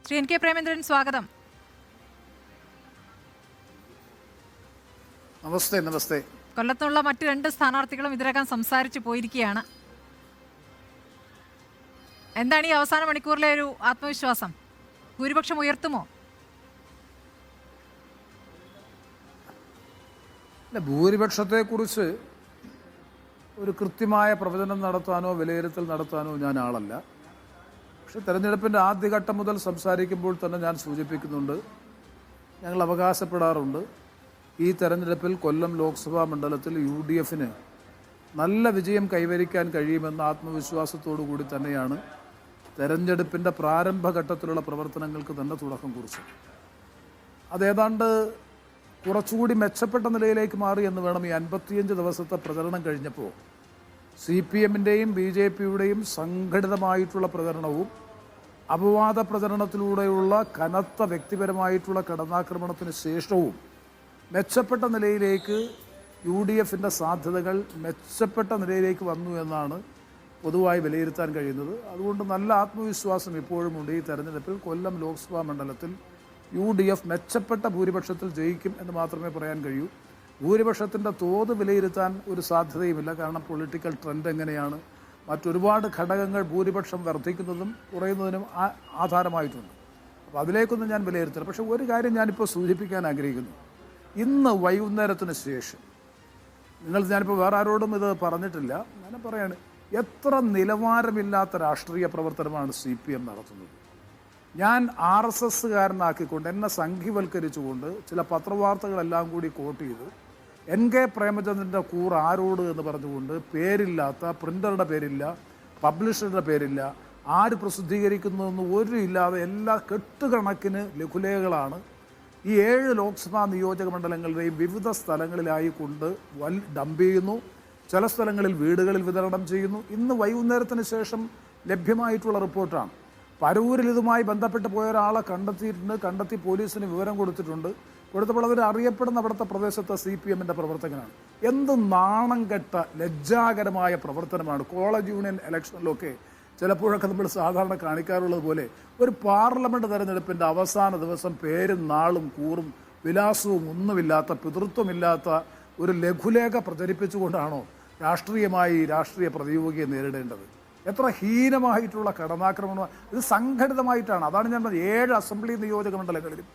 Shri N K Premendran, സ്വാഗതം. നമസ്തേ. നമസ്തേ. കൊല്ലത്തുള്ള മറ്റു 2 സ്ഥാനാർത്ഥികളും ഇതിനകം സംസാരിച്ചു പോയിരിക്കുകയാണ്. എന്താണ് ഈ അവസാന മണിക്കൂറിലെ ഒരു ആത്മവിശ്വാസം? ഭൂരിപക്ഷം ഉയർത്തുമോ? ഭൂരിപക്ഷത്തെക്കുറിച്ച് ഒരു കൃത്യമായ പ്രവചനം നടത്താനോ വിലയിരുത്തൽ നടത്താനോ ഞാൻ ആളല്ല. പക്ഷെ തെരഞ്ഞെടുപ്പിൻ്റെ ആദ്യഘട്ടം മുതൽ സംസാരിക്കുമ്പോൾ തന്നെ ഞാൻ സൂചിപ്പിക്കുന്നുണ്ട്, ഞങ്ങൾ അവകാശപ്പെടാറുണ്ട്, ഈ തെരഞ്ഞെടുപ്പിൽ കൊല്ലം ലോക്സഭാ മണ്ഡലത്തിൽ UDFന് നല്ല വിജയം കൈവരിക്കാൻ കഴിയുമെന്ന ആത്മവിശ്വാസത്തോടു കൂടി തന്നെയാണ് തെരഞ്ഞെടുപ്പിൻ്റെ പ്രാരംഭഘട്ടത്തിലുള്ള പ്രവർത്തനങ്ങൾക്ക് തന്നെ തുടക്കം കുറിച്ചത്. അതേതാണ്ട് കുറച്ചുകൂടി മെച്ചപ്പെട്ട നിലയിലേക്ക് മാറി എന്ന് വേണം ഈ 55 ദിവസത്തെ പ്രചരണം കഴിഞ്ഞപ്പോൾ. CPMൻ്റെയും BJPയുടെയും സംഘടിതമായിട്ടുള്ള പ്രചരണവും അപവാദ പ്രചരണത്തിലൂടെയുള്ള കനത്ത വ്യക്തിപരമായിട്ടുള്ള കടന്നാക്രമണത്തിന് ശേഷവും മെച്ചപ്പെട്ട നിലയിലേക്ക് UDFൻ്റെ സാധ്യതകൾ മെച്ചപ്പെട്ട നിലയിലേക്ക് വന്നു എന്നാണ് പൊതുവായി വിലയിരുത്താൻ കഴിയുന്നത്. അതുകൊണ്ട് നല്ല ആത്മവിശ്വാസം ഇപ്പോഴുമുണ്ട്. ഈ തെരഞ്ഞെടുപ്പിൽ കൊല്ലം ലോക്സഭാ മണ്ഡലത്തിൽ UDF മെച്ചപ്പെട്ട ഭൂരിപക്ഷത്തിൽ ജയിക്കും എന്ന് മാത്രമേ പറയാൻ കഴിയൂ. ഭൂരിപക്ഷത്തിൻ്റെ തോത് വിലയിരുത്താൻ ഒരു സാധ്യതയുമില്ല. കാരണം പൊളിറ്റിക്കൽ ട്രെൻഡ് എങ്ങനെയാണ്, മറ്റൊരുപാട് ഘടകങ്ങൾ ഭൂരിപക്ഷം വർദ്ധിക്കുന്നതും കുറയുന്നതിനും ആധാരമായിട്ടുണ്ട്. അപ്പോൾ അതിലേക്കൊന്നും ഞാൻ വിലയിരുത്തില്ല. പക്ഷേ ഒരു കാര്യം ഞാനിപ്പോൾ സൂചിപ്പിക്കാൻ ആഗ്രഹിക്കുന്നു. ഇന്ന് വൈകുന്നേരത്തിന് ശേഷം ഞാനിപ്പോൾ വേറെ ആരോടും ഇത് പറഞ്ഞിട്ടില്ല, ഞാൻ പറയാണ്, എത്ര നിലവാരമില്ലാത്ത രാഷ്ട്രീയ പ്രവർത്തനമാണ് CPM നടത്തുന്നത്. ഞാൻ RSSകാരനാക്കിക്കൊണ്ട് എന്നെ സംഘിവൽക്കരിച്ചുകൊണ്ട് ചില പത്രവാർത്തകളെല്ലാം കൂടി കോട്ട് ചെയ്ത് NK പ്രേമചന്ദ്രൻ്റെ കൂർ ആരോട് എന്ന് പറഞ്ഞുകൊണ്ട് പേരില്ലാത്ത, പ്രിൻ്ററുടെ പേരില്ല, പബ്ലിഷറുടെ പേരില്ല, ആര് പ്രസിദ്ധീകരിക്കുന്നതെന്ന് ഒരു ഇല്ലാതെ എല്ലാ കെട്ടുകണക്കിന് ലഘുലേഖകളാണ് ഈ 7 ലോക്സഭാ നിയോജക മണ്ഡലങ്ങളുടെയും വിവിധ സ്ഥലങ്ങളിലായി കൊണ്ട് ഡംപ് ചെയ്യുന്നു. ചില സ്ഥലങ്ങളിൽ വീടുകളിൽ വിതരണം ചെയ്യുന്നു. ഇന്ന് വൈകുന്നേരത്തിന് ശേഷം ലഭ്യമായിട്ടുള്ള റിപ്പോർട്ടാണ്. പരവൂരിൽ ഇതുമായി ബന്ധപ്പെട്ട് പോയ ഒരാളെ കണ്ടെത്തിയിട്ടുണ്ട്. കണ്ടെത്തി പോലീസിന് വിവരം കൊടുത്തിട്ടുണ്ട്. കൊടുത്തപ്പോൾ അവർ അറിയപ്പെടുന്ന അവിടുത്തെ പ്രദേശത്തെ CPMൻ്റെ പ്രവർത്തകനാണ്. എന്ത് നാണം കെട്ട ലജ്ജാകരമായ പ്രവർത്തനമാണ്. കോളേജ് യൂണിയൻ ഇലക്ഷനിലൊക്കെ ചിലപ്പോഴൊക്കെ നമ്മൾ സാധാരണ കാണിക്കാറുള്ളത് പോലെ ഒരു പാർലമെൻറ്റ് തെരഞ്ഞെടുപ്പിൻ്റെ അവസാന ദിവസം പേരും നാളും കൂറും വിലാസവും ഒന്നുമില്ലാത്ത, പിതൃത്വമില്ലാത്ത ഒരു ലഘുലേഖ പ്രചരിപ്പിച്ചുകൊണ്ടാണോ രാഷ്ട്രീയ പ്രതിയോഗിയെ നേരിടേണ്ടത്? എത്ര ഹീനമായിട്ടുള്ള കടന്നാക്രമണം! ഇത് സംഘടിതമായിട്ടാണ്. അതാണ് ഞാൻ പറഞ്ഞത്, 7 അസംബ്ലി നിയോജക മണ്ഡലങ്ങളിലും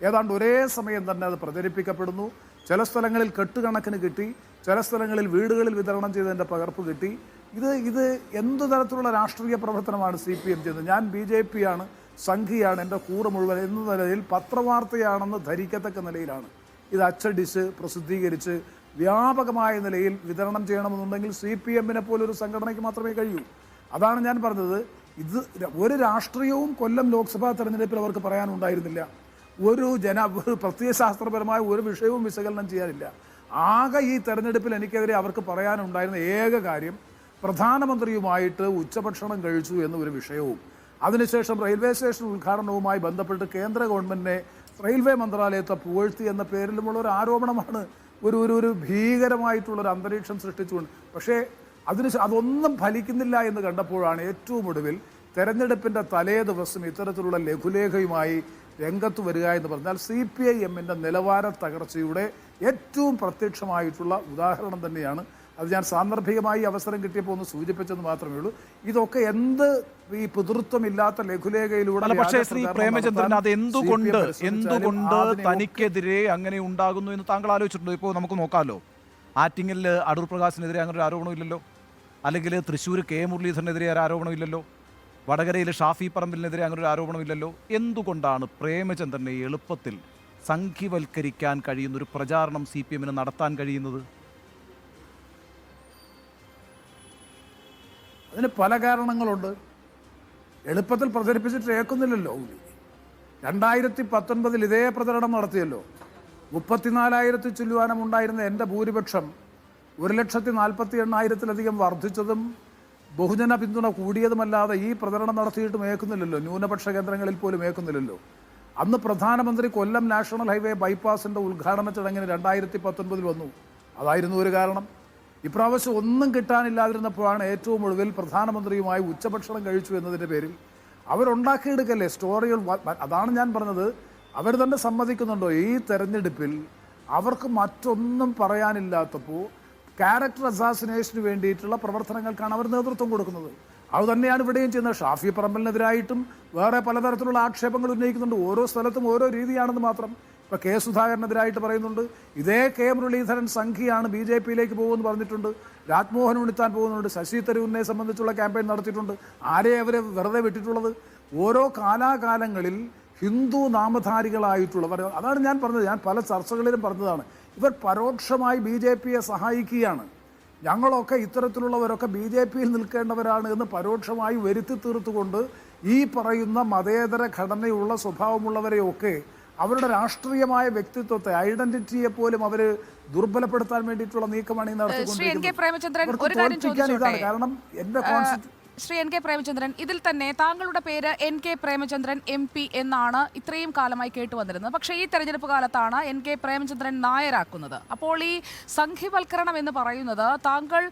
ഏതാണ്ട് ഒരേ സമയം തന്നെ അത് പ്രചരിപ്പിക്കപ്പെടുന്നു. ചില സ്ഥലങ്ങളിൽ കെട്ടുകണക്കിന് കിട്ടി, ചില സ്ഥലങ്ങളിൽ വീടുകളിൽ വിതരണം ചെയ്തതിൻ്റെ പകർപ്പ് കിട്ടി. ഇത് എന്തു തരത്തിലുള്ള രാഷ്ട്രീയ പ്രവർത്തനമാണ് CPM ചെയ്യുന്നത്? ഞാൻ BJPയാണ്, സംഘിയാണ്, എൻ്റെ കൂറ് മുഴുവൻ എന്ന നിലയിൽ പത്രവാർത്തയാണെന്ന് ധരിക്കത്തക്ക നിലയിലാണ് ഇത് അച്ചടിച്ച് പ്രസിദ്ധീകരിച്ച് വ്യാപകമായ നിലയിൽ വിതരണം ചെയ്യണമെന്നുണ്ടെങ്കിൽ CPMനെ പോലൊരു സംഘടനയ്ക്ക് മാത്രമേ കഴിയൂ. അതാണ് ഞാൻ പറഞ്ഞത്. ഇത് ഒരു രാഷ്ട്രീയവും കൊല്ലം ലോക്സഭാ തെരഞ്ഞെടുപ്പിൽ അവർക്ക് പറയാനുണ്ടായിരുന്നില്ല. ഒരു പ്രത്യയശാസ്ത്രപരമായ ഒരു വിഷയവും വിശകലനം ചെയ്യാനില്ല. ആകെ ഈ തെരഞ്ഞെടുപ്പിൽ എനിക്കെതിരെ അവർക്ക് പറയാനുണ്ടായിരുന്ന ഏക കാര്യം പ്രധാനമന്ത്രിയുമായിട്ട് ഉച്ചഭക്ഷണം കഴിച്ചു എന്നൊരു വിഷയവും അതിനുശേഷം റെയിൽവേ സ്റ്റേഷൻ ഉദ്ഘാടനവുമായി ബന്ധപ്പെട്ട് കേന്ദ്ര ഗവൺമെൻറ്റിനെ റെയിൽവേ മന്ത്രാലയത്തെ പുകഴ്ത്തി എന്ന പേരിലുമുള്ള ഒരു ആരോപണമാണ്. ഒരു ഭീകരമായിട്ടുള്ളൊരു അന്തരീക്ഷം സൃഷ്ടിച്ചുകൊണ്ട്. പക്ഷേ അതൊന്നും ഫലിക്കുന്നില്ല എന്ന് കണ്ടപ്പോഴാണ് ഏറ്റവും ഒടുവിൽ തെരഞ്ഞെടുപ്പിൻ്റെ തലേ ദിവസം ഇത്തരത്തിലുള്ള ലഘുലേഖയുമായി രംഗത്ത് വരിക എന്ന് പറഞ്ഞാൽ CPIMൻ്റെ നിലവാര തകർച്ചയുടെ ഏറ്റവും പ്രത്യക്ഷമായിട്ടുള്ള ഉദാഹരണം തന്നെയാണ്. അത് ഞാൻ സാന്ദർഭികമായി അവസരം കിട്ടിയപ്പോൾ ഒന്ന് സൂചിപ്പിച്ചെന്ന് മാത്രമേ ഉള്ളൂ. ഇതൊക്കെ എന്ത് ഈ പിതൃത്വമില്ലാത്ത ലഘുലേഖയിലൂടെ. പക്ഷേ ശ്രീ പ്രേമചന്ദ്രൻ, അത് എന്തുകൊണ്ട് തനിക്കെതിരെ അങ്ങനെ ഉണ്ടാകുന്നു എന്ന് താങ്കൾ ആലോചിച്ചിട്ടുണ്ടോ? ഇപ്പോൾ നമുക്ക് നോക്കാമല്ലോ, ആറ്റിങ്ങലിൽ അടൂർ പ്രകാശിനെതിരെ അങ്ങനെ ഒരു ആരോപണമില്ലല്ലോ, അല്ലെങ്കിൽ തൃശ്ശൂർ K മുരളീധരനെതിരെ ഒരു ആരോപണമില്ലല്ലോ, വടകരയിൽ ഷാഫി പറമ്പിലിനെതിരെ അങ്ങനെ ഒരു ആരോപണമില്ലല്ലോ. എന്തുകൊണ്ടാണ് പ്രേമചന്ദ്രനെ എളുപ്പത്തിൽ സംഘിവൽക്കരിക്കാൻ കഴിയുന്ന ഒരു പ്രചാരണം CPMന് നടത്താൻ കഴിയുന്നത്? അതിന് പല കാരണങ്ങളുണ്ട്. എളുപ്പത്തിൽ പ്രചരിപ്പിച്ചിട്ട് ഏക്കുന്നില്ലല്ലോ. 2019 ഇതേ പ്രചരണം നടത്തിയല്ലോ. 34,000 ചില്ലുവാനം ഉണ്ടായിരുന്ന എൻ്റെ ഭൂരിപക്ഷം 1,48,000-ലധികം വർദ്ധിച്ചതും ബഹുജന പിന്തുണ കൂടിയതുമല്ലാതെ ഈ പ്രചരണം നടത്തിയിട്ടും ഏക്കുന്നില്ലല്ലോ. ന്യൂനപക്ഷ കേന്ദ്രങ്ങളിൽ പോലും ഏക്കുന്നില്ലല്ലോ. അന്ന് പ്രധാനമന്ത്രി കൊല്ലം നാഷണൽ ഹൈവേ ബൈപ്പാസിൻ്റെ ഉദ്ഘാടന ചടങ്ങിന് 2019 വന്നു. അതായിരുന്നു ഒരു കാരണം. ഇപ്രാവശ്യം ഒന്നും കിട്ടാനില്ലാതിരുന്നപ്പോഴാണ് ഏറ്റവും ഒടുവിൽ പ്രധാനമന്ത്രിയുമായി ഉച്ചഭക്ഷണം കഴിച്ചു എന്നതിൻ്റെ പേരിൽ അവരുണ്ടാക്കിയെടുക്കല്ലേ സ്റ്റോറികൾ. അതാണ് ഞാൻ പറഞ്ഞത്, അവർ തന്നെ സമ്മതിക്കുന്നുണ്ടോ ഈ തെരഞ്ഞെടുപ്പിൽ അവർക്ക് മറ്റൊന്നും പറയാനില്ലാത്തപ്പോൾ ക്യാരക്ടർ അസാസിനേഷന് വേണ്ടിയിട്ടുള്ള പ്രവർത്തനങ്ങൾക്കാണ് അവർ നേതൃത്വം കൊടുക്കുന്നത്. അതുതന്നെയാണ് ഇവിടെയും ചെയ്യുന്നത്. ഷാഫി പറമ്പലിനെതിരായിട്ടും വേറെ പലതരത്തിലുള്ള ആക്ഷേപങ്ങൾ ഉന്നയിക്കുന്നുണ്ട്. ഓരോ സ്ഥലത്തും ഓരോ രീതിയാണെന്ന് മാത്രം. ഇപ്പോൾ കെ സുധാകരനെതിരായിട്ട് പറയുന്നുണ്ട്. ഇതേ കെ മുരളീധരൻ സംഘിയാണ് BJP-യിലേക്ക് പോകുമെന്ന് പറഞ്ഞിട്ടുണ്ട്. രാജ്മോഹൻ ഉണ്ണിത്താൻ പോകുന്നുണ്ട്. ശശി തരൂരിനെ സംബന്ധിച്ചുള്ള ക്യാമ്പയിൻ നടത്തിയിട്ടുണ്ട്. ആരെ അവർ വെറുതെ വിട്ടിട്ടുള്ളത്? ഓരോ കാലാകാലങ്ങളിൽ ഹിന്ദു നാമധാരികളായിട്ടുള്ളവർ, അതാണ് ഞാൻ പറഞ്ഞത്, ഞാൻ പല ചർച്ചകളിലും പറഞ്ഞതാണ്, ഇവർ പരോക്ഷമായി BJP-യെ സഹായിക്കുകയാണ്. ഞങ്ങളൊക്കെ ഇത്തരത്തിലുള്ളവരൊക്കെ BJP-യിൽ നിൽക്കേണ്ടവരാണ് എന്ന് പരോക്ഷമായി വരുത്തി തീർത്തുകൊണ്ട് ഈ പറയുന്ന മതേതര ഘടനയുള്ള സ്വഭാവമുള്ളവരെയൊക്കെ അവരുടെ രാഷ്ട്രീയമായ വ്യക്തിത്വത്തെ, ഐഡന്റിറ്റിയെ പോലും അവർ ദുർബലപ്പെടുത്താൻ വേണ്ടിയിട്ടുള്ള നീക്കമാണ് ഈ നടത്തിക്കൊണ്ടിരിക്കുന്നത്. കാരണം എന്റെ ശ്രീ എൻ കെ പ്രേമചന്ദ്രൻ, ഇതിൽ തന്നെ താങ്കളുടെ പേര് NK പ്രേമചന്ദ്രൻ MP എന്നാണ് ഇത്രയും കാലമായി കേട്ടുവന്നിരുന്നത്. പക്ഷേ ഈ തെരഞ്ഞെടുപ്പ് കാലത്താണ് NK പ്രേമചന്ദ്രൻ നായരാക്കുന്നത്. അപ്പോൾ ഈ സംഘിവൽക്കരണം എന്ന് പറയുന്നത് താങ്കൾ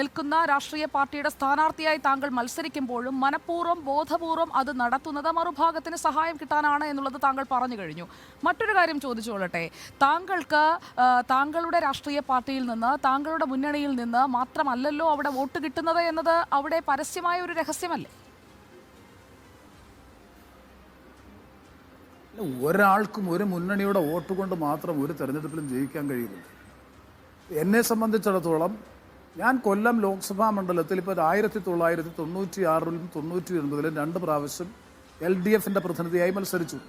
നിൽക്കുന്ന രാഷ്ട്രീയ പാർട്ടിയുടെ സ്ഥാനാർത്ഥിയായി താങ്കൾ മത്സരിക്കുമ്പോഴും മനഃപൂർവ്വം ബോധപൂർവം അത് നടത്തുന്നത് മറുഭാഗത്തിന് സഹായം കിട്ടാനാണ് എന്നുള്ളത് താങ്കൾ പറഞ്ഞു കഴിഞ്ഞു. മറ്റൊരു കാര്യം ചോദിച്ചുകൊള്ളട്ടെ, താങ്കൾക്ക് താങ്കളുടെ രാഷ്ട്രീയ പാർട്ടിയിൽ നിന്ന്, താങ്കളുടെ മുന്നണിയിൽ നിന്ന് മാത്രമല്ലല്ലോ അവിടെ വോട്ട് കിട്ടുന്നത് എന്നത് അവിടെ പരസ്യമായി ഒരു രഹസ്യമല്ലേ? ഒരാൾക്കും ഒരു മുന്നണിയുടെ വോട്ട് കൊണ്ട് മാത്രം ഒരു തെരഞ്ഞെടുപ്പിലും ജയിക്കാൻ കഴിയുന്നില്ല. എന്നെ സംബന്ധിച്ചിടത്തോളം ഞാൻ കൊല്ലം ലോക്സഭാ മണ്ഡലത്തിൽ ഇപ്പോൾ 1996-ലും 99-ലും 2 പ്രാവശ്യം LDF-ന്റെ പ്രതിനിധിയായി മത്സരിച്ചു.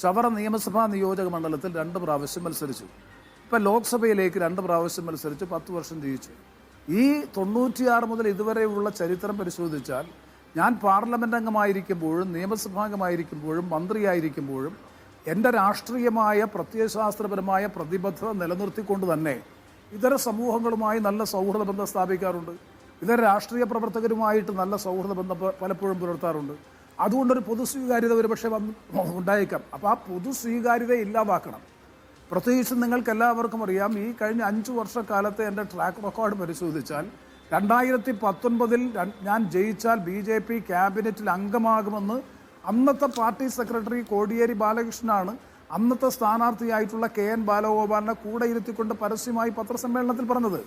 ചവറ നിയമസഭാ നിയോജക മണ്ഡലത്തിൽ 2 പ്രാവശ്യം മത്സരിച്ചു. ഇപ്പം ലോക്സഭയിലേക്ക് 2 പ്രാവശ്യം മത്സരിച്ച് 10 വർഷം ജയിച്ചു. ഈ 96 മുതൽ ഇതുവരെയുള്ള ചരിത്രം പരിശോധിച്ചാൽ ഞാൻ പാർലമെന്റ് അംഗമായിരിക്കുമ്പോഴും നിയമസഭാംഗമായിരിക്കുമ്പോഴും മന്ത്രിയായിരിക്കുമ്പോഴും എൻ്റെ രാഷ്ട്രീയമായ പ്രത്യയശാസ്ത്രപരമായ പ്രതിബദ്ധത നിലനിർത്തിക്കൊണ്ട് തന്നെ ഇതര സമൂഹങ്ങളുമായി നല്ല സൗഹൃദ ബന്ധം സ്ഥാപിക്കാറുണ്ട്. ഇതര രാഷ്ട്രീയ പ്രവർത്തകരുമായിട്ട് നല്ല സൗഹൃദ ബന്ധം പലപ്പോഴും പുലർത്താറുണ്ട്. അതുകൊണ്ടൊരു പൊതു സ്വീകാര്യത ഒരുപക്ഷെ ഉണ്ടായേക്കാം. അപ്പോൾ ആ പൊതു സ്വീകാര്യത ഇല്ലാതാക്കണം. പ്രത്യേകിച്ച് നിങ്ങൾക്ക് എല്ലാവർക്കും അറിയാം, ഈ കഴിഞ്ഞ 5 വർഷക്കാലത്തെ എൻ്റെ ട്രാക്ക് റെക്കോർഡ് പരിശോധിച്ചാൽ 2019-ൽ ഞാൻ ജയിച്ചാൽ BJP ക്യാബിനറ്റിൽ അംഗമാകുമെന്ന് അന്നത്തെ പാർട്ടി സെക്രട്ടറി കോടിയേരി ബാലകൃഷ്ണനാണ് അന്നത്തെ സ്ഥാനാർത്ഥിയായിട്ടുള്ള KN ബാലഗോപാലിനെ കൂടെ ഇരുത്തിക്കൊണ്ട് പരസ്യമായി പത്രസമ്മേളനത്തിൽ പറഞ്ഞത്.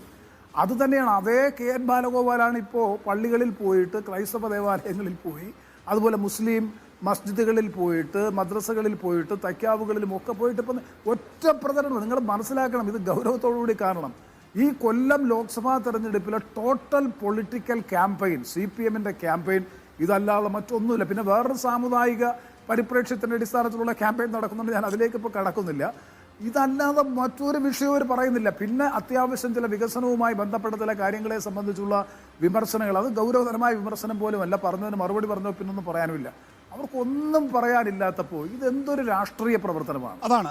അതുതന്നെയാണ് അതേ KN ബാലഗോപാലാണ് ഇപ്പോൾ പള്ളികളിൽ പോയിട്ട്, ക്രൈസ്തവ ദേവാലയങ്ങളിൽ പോയി, അതുപോലെ മുസ്ലിം മസ്ജിദുകളിൽ പോയിട്ട്, മദ്രസകളിൽ പോയിട്ട്, തയ്ക്കാവുകളിലും ഒക്കെ പോയിട്ട് ഇപ്പം ഒറ്റ പ്രചരണം. നിങ്ങൾ മനസ്സിലാക്കണം, ഇത് ഗൗരവത്തോടുകൂടി കാണണം. ഈ കൊല്ലം ലോക്സഭാ തെരഞ്ഞെടുപ്പിലെ ടോട്ടൽ പൊളിറ്റിക്കൽ ക്യാമ്പയിൻ, CPM-ന്റെ ക്യാമ്പയിൻ ഇതല്ലാതെ മറ്റൊന്നുമില്ല. പിന്നെ വേറൊരു സാമുദായിക പരിപ്രേക്ഷ്യത്തിൻ്റെ അടിസ്ഥാനത്തിലുള്ള ക്യാമ്പയിൻ നടക്കുന്നുണ്ട്, ഞാൻ അതിലേക്ക് ഇപ്പോൾ കടക്കുന്നില്ല. ഇതല്ലാതെ മറ്റൊരു വിഷയവും അവർ പറയുന്നില്ല. പിന്നെ അത്യാവശ്യം ചില വികസനവുമായി ബന്ധപ്പെട്ട ചില കാര്യങ്ങളെ സംബന്ധിച്ചുള്ള വിമർശനങ്ങൾ, അത് ഗൗരവതരമായ വിമർശനം പോലുമല്ല. പറഞ്ഞതിന് മറുപടി പറഞ്ഞോ പിന്നൊന്നും പറയാനുമില്ല. അവർക്കൊന്നും പറയാനില്ലാത്തപ്പോൾ ഇതെന്തൊരു രാഷ്ട്രീയ പ്രവർത്തനമാണ്. അതാണ്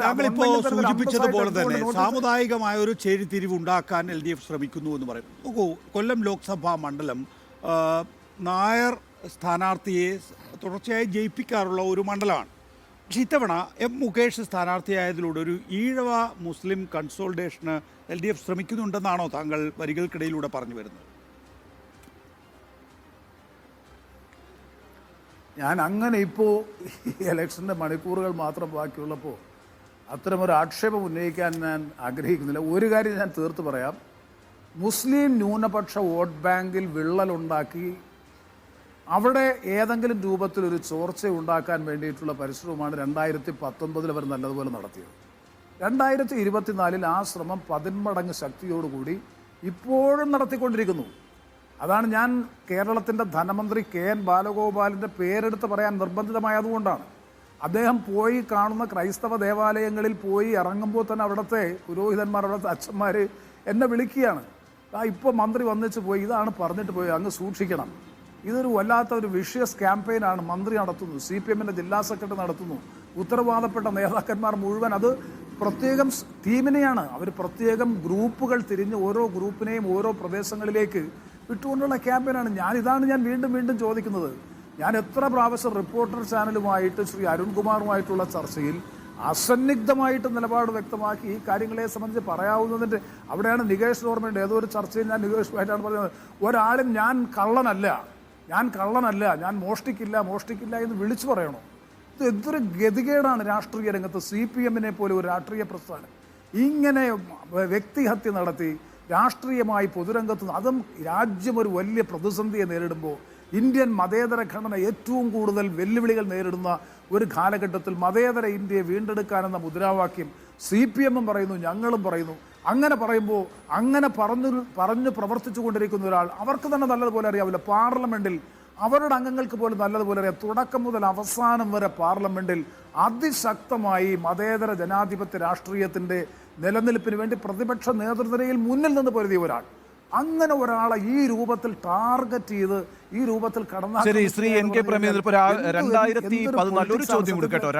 താങ്കളിപ്പോ സൂചിപ്പിച്ചതുപോലെ തന്നെ സാമുദായികമായ ഒരു ചേരിതിരിവ് ഉണ്ടാക്കാൻ LDF ശ്രമിക്കുന്നു എന്ന് പറയുന്നു. നോക്കൂ, കൊല്ലം ലോക്സഭാ മണ്ഡലം നായർ സ്ഥാനാർത്ഥിയെ തുടർച്ചയായി ജയിപ്പിക്കാറുള്ള ഒരു മണ്ഡലമാണ്. പക്ഷേ ഇത്തവണ M മുകേഷ് സ്ഥാനാർത്ഥിയായതിലൂടെ ഒരു ഈഴവ മുസ്ലിം കൺസോൾട്ടേഷന് LDF ശ്രമിക്കുന്നുണ്ടെന്നാണോ താങ്കൾ വരികൾക്കിടയിലൂടെ പറഞ്ഞു വരുന്നത്? ഞാൻ അങ്ങനെ ഇപ്പോൾ ഇലക്ഷൻ്റെ മണിക്കൂറുകൾ മാത്രം ബാക്കിയുള്ളപ്പോൾ അത്തരമൊരു ആക്ഷേപം ഉന്നയിക്കാൻ ഞാൻ ആഗ്രഹിക്കുന്നില്ല. ഒരു കാര്യം ഞാൻ തീർത്ത് പറയാം, മുസ്ലിം ന്യൂനപക്ഷ വോട്ട് ബാങ്കിൽ വിള്ളലുണ്ടാക്കി അവിടെ ഏതെങ്കിലും രൂപത്തിലൊരു ചോർച്ച ഉണ്ടാക്കാൻ വേണ്ടിയിട്ടുള്ള പരിശ്രമമാണ് 2019 അവർ നല്ലതുപോലെ നടത്തിയത്. 2024 ആ ശ്രമം 10 മടങ്ങ് ശക്തിയോടുകൂടി ഇപ്പോഴും നടത്തിക്കൊണ്ടിരിക്കുന്നു. അതാണ് ഞാൻ കേരളത്തിൻ്റെ ധനമന്ത്രി KN ബാലഗോപാലിൻ്റെ പേരെടുത്ത് പറയാൻ നിർബന്ധിതമായതുകൊണ്ടാണ്. അദ്ദേഹം പോയി കാണുന്ന ക്രൈസ്തവ ദേവാലയങ്ങളിൽ പോയി ഇറങ്ങുമ്പോൾ തന്നെ അവിടുത്തെ പുരോഹിതന്മാർ, അവിടുത്തെ അച്ഛന്മാർ എന്നെ വിളിക്കുകയാണ്. ഇപ്പോൾ മന്ത്രി വന്നിച്ച് പോയി, ഇതാണ് പറഞ്ഞിട്ട് പോയി, അങ്ങ് സൂക്ഷിക്കണം. ഇതൊരു വല്ലാത്ത ഒരു വിഷ്യസ് ക്യാമ്പയിനാണ് മന്ത്രി നടത്തുന്നു, CPM-ന്റെ ജില്ലാ സെക്രട്ടറി നടത്തുന്നു, ഉത്തരവാദപ്പെട്ട നേതാക്കന്മാർ മുഴുവൻ. അത് പ്രത്യേകം ടീമിനെയാണ് അവർ പ്രത്യേകം ഗ്രൂപ്പുകൾ തിരിഞ്ഞ് ഓരോ ഗ്രൂപ്പിനെയും ഓരോ പ്രദേശങ്ങളിലേക്ക് വിട്ടുകൊണ്ടുള്ള ക്യാമ്പയിനാണ്. ഇതാണ് ഞാൻ വീണ്ടും വീണ്ടും ചോദിക്കുന്നത്. ഞാൻ എത്ര പ്രാവശ്യം റിപ്പോർട്ടർ ചാനലുമായിട്ട് ശ്രീ അരുൺകുമാറുമായിട്ടുള്ള ചർച്ചയിൽ അസന്നിഗ്ധമായിട്ട് നിലപാട് വ്യക്തമാക്കി ഈ കാര്യങ്ങളെ സംബന്ധിച്ച് പറയാവുന്നതിൻ്റെ അവിടെയാണ് നികേഷ് ഓർമ്മയുണ്ട്. ഏതോ ഒരു ചർച്ചയിൽ ഞാൻ നികേഷുമായിട്ടാണ് പറയുന്നത്, ഒരാളും ഞാൻ കള്ളനല്ല, ഞാൻ കള്ളനല്ല, ഞാൻ മോഷ്ടിക്കില്ല എന്ന് വിളിച്ചു പറയണോ? ഇത് എന്തൊരു ഗതികേടാണ് രാഷ്ട്രീയ രംഗത്ത്. CPM-നെ പോലെ ഒരു രാഷ്ട്രീയ പ്രസ്ഥാനം ഇങ്ങനെ വ്യക്തിഹത്യ നടത്തി രാഷ്ട്രീയമായി പൊതുരംഗത്ത്, അതും രാജ്യം ഒരു വലിയ പ്രതിസന്ധിയെ നേരിടുമ്പോൾ, ഇന്ത്യൻ മതേതര ഘടന ഏറ്റവും കൂടുതൽ വെല്ലുവിളികൾ നേരിടുന്ന ഒരു കാലഘട്ടത്തിൽ മതേതര ഇന്ത്യയെ വീണ്ടെടുക്കാനെന്ന മുദ്രാവാക്യം CPM-ഉം പറയുന്നു, ഞങ്ങളും പറയുന്നു. അങ്ങനെ പറയുമ്പോൾ അങ്ങനെ പറഞ്ഞു പ്രവർത്തിച്ചു കൊണ്ടിരിക്കുന്ന ഒരാൾ, അവർക്ക് തന്നെ നല്ലതുപോലെ അറിയാവില്ല, പാർലമെന്റിൽ അവരുടെ അംഗങ്ങൾക്ക് പോലും നല്ലതുപോലെ അറിയാം, തുടക്കം മുതൽ അവസാനം വരെ പാർലമെന്റിൽ അതിശക്തമായി മതേതര ജനാധിപത്യ രാഷ്ട്രീയത്തിന്റെ നിലനിൽപ്പിന് വേണ്ടി പ്രതിപക്ഷ നേതൃനിരയിൽ മുന്നിൽ നിന്ന് പൊരുതിയ ഒരാൾ, അങ്ങനെ ഒരാളെ ഈ രൂപത്തിൽ ടാർഗറ്റ് ചെയ്ത് ഈ രൂപത്തിൽ ശരി, ശ്രീ NK പ്രേമചന്ദ്രൻ, 2014 ഒരു ചോദ്യം കൂടി കേട്ടോ.